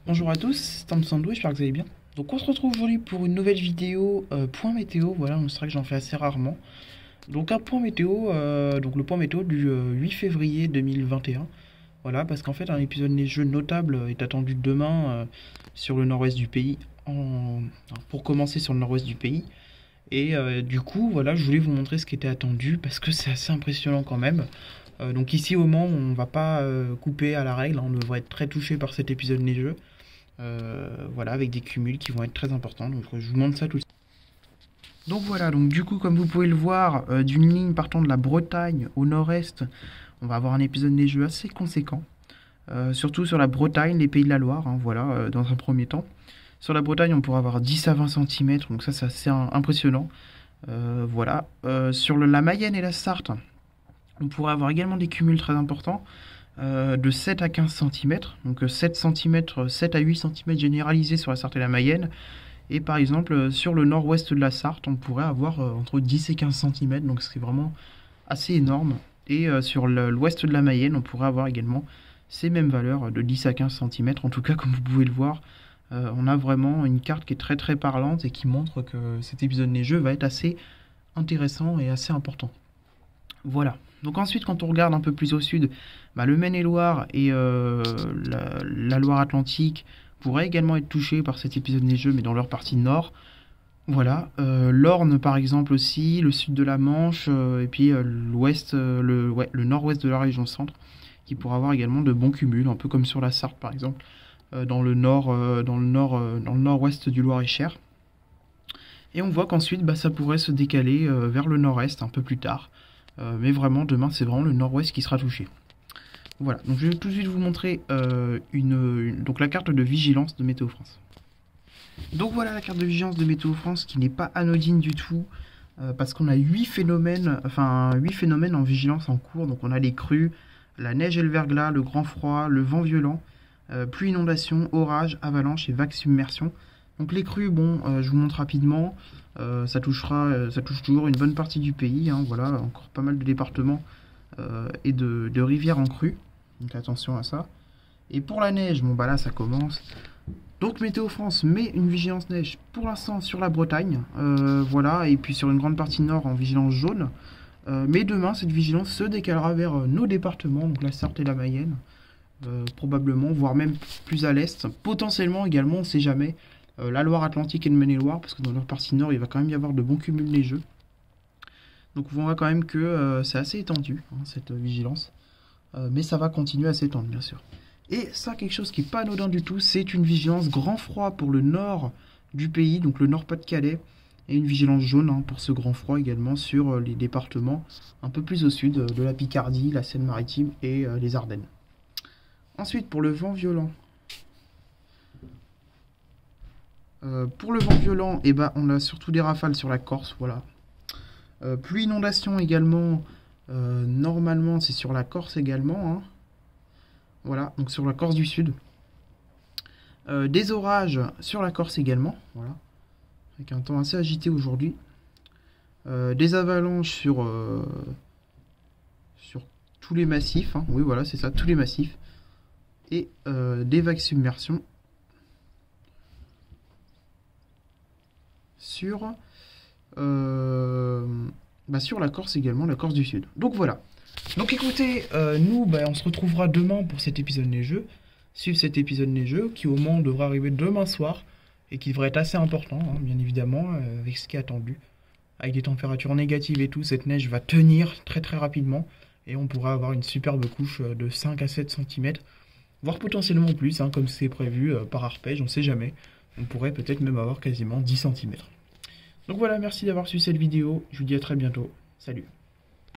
Bonjour à tous, c'est Tom Sandou, j'espère que vous allez bien. Donc on se retrouve aujourd'hui pour une nouvelle vidéo point météo, voilà, c'est vrai que j'en fais assez rarement. Donc un point météo, donc le point météo du 8 février 2021. Voilà, parce qu'en fait un épisode neigeux notable est attendu demain sur le nord-ouest du pays, pour commencer sur le nord-ouest du pays. Et du coup, voilà, je voulais vous montrer ce qui était attendu, parce que c'est assez impressionnant quand même. Donc ici au Mans, on va pas couper à la règle, on devrait être très touché par cet épisode neigeux. Voilà, avec des cumuls qui vont être très importants. Donc je vous montre ça tout de suite. Donc voilà, donc du coup, comme vous pouvez le voir, d'une ligne partant de la Bretagne au nord-est, on va avoir un épisode neigeux assez conséquent. Surtout sur la Bretagne, les Pays de la Loire, hein, voilà, dans un premier temps. Sur la Bretagne, on pourra avoir 10 à 20 cm, donc ça c'est assez impressionnant. Voilà. Sur la Mayenne et la Sarthe, on pourrait avoir également des cumuls très importants. De 7 à 15 cm, donc 7 cm, 7 à 8 cm généralisés sur la Sarthe et la Mayenne. Et par exemple, sur le nord-ouest de la Sarthe, on pourrait avoir entre 10 et 15 cm, donc c'est vraiment assez énorme. Et sur l'ouest de la Mayenne, on pourrait avoir également ces mêmes valeurs de 10 à 15 cm. En tout cas, comme vous pouvez le voir, on a vraiment une carte qui est très très parlante et qui montre que cet épisode neigeux va être assez intéressant et assez important. Voilà. Donc ensuite, quand on regarde un peu plus au sud, le Maine-et-Loire et la Loire-Atlantique pourraient également être touchés par cet épisode neigeux, mais dans leur partie nord. Voilà. L'Orne, par exemple, aussi, le sud de la Manche, et puis l'ouest, le nord-ouest de la région centre, qui pourra avoir également de bons cumuls, un peu comme sur la Sarthe, par exemple, dans le nord-ouest du Loir-et-Cher. Et on voit qu'ensuite, ça pourrait se décaler vers le nord-est un peu plus tard. Mais vraiment, demain, c'est vraiment le nord-ouest qui sera touché. Voilà, donc je vais tout de suite vous montrer donc la carte de vigilance de Météo France. Donc voilà la carte de vigilance de Météo France qui n'est pas anodine du tout, parce qu'on a 8 phénomènes en vigilance en cours. Donc on a les crues, la neige et le verglas, le grand froid, le vent violent, pluie inondation, orage, avalanche et vague submersion. Donc les crues, je vous montre rapidement. Ça touche toujours une bonne partie du pays, hein, voilà, encore pas mal de départements et de rivières en crue, donc attention à ça. Et pour la neige, là ça commence. Donc Météo France met une vigilance neige pour l'instant sur la Bretagne, voilà, et puis sur une grande partie nord en vigilance jaune. Mais demain, cette vigilance se décalera vers nos départements, donc la Sarthe et la Mayenne, probablement, voire même plus à l'est, potentiellement également, on ne sait jamais. La Loire-Atlantique et le Maine-et-Loire, parce que dans leur partie nord, il va quand même y avoir de bons cumuls neigeux. Donc on voit quand même que c'est assez étendu, hein, cette vigilance. Mais ça va continuer à s'étendre, bien sûr. Et ça, quelque chose qui n'est pas anodin du tout, c'est une vigilance grand froid pour le nord du pays, donc le Nord-Pas-de-Calais, et une vigilance jaune, hein, pour ce grand froid également sur les départements un peu plus au sud de la Picardie, la Seine-Maritime et les Ardennes. Ensuite, pour le vent violent. Pour le vent violent, on a surtout des rafales sur la Corse, voilà. Pluie inondation également, normalement c'est sur la Corse également, hein. Voilà, donc sur la Corse du Sud. Des orages sur la Corse également, voilà, avec un temps assez agité aujourd'hui. Des avalanches sur tous les massifs, hein. Oui voilà c'est ça, tous les massifs. Et des vagues submersion sur la Corse également, la Corse du Sud. Donc voilà. Donc écoutez, nous, on se retrouvera demain pour cet épisode neigeux. Suivre cet épisode neigeux qui au moins devrait arriver demain soir et qui devrait être assez important, hein, bien évidemment, avec ce qui est attendu. Avec des températures négatives et tout, cette neige va tenir très très rapidement et on pourra avoir une superbe couche de 5 à 7 cm, voire potentiellement plus, hein, comme c'est prévu par arpège, on ne sait jamais. On pourrait peut-être même avoir quasiment 10 cm. Donc voilà, merci d'avoir suivi cette vidéo, je vous dis à très bientôt, salut.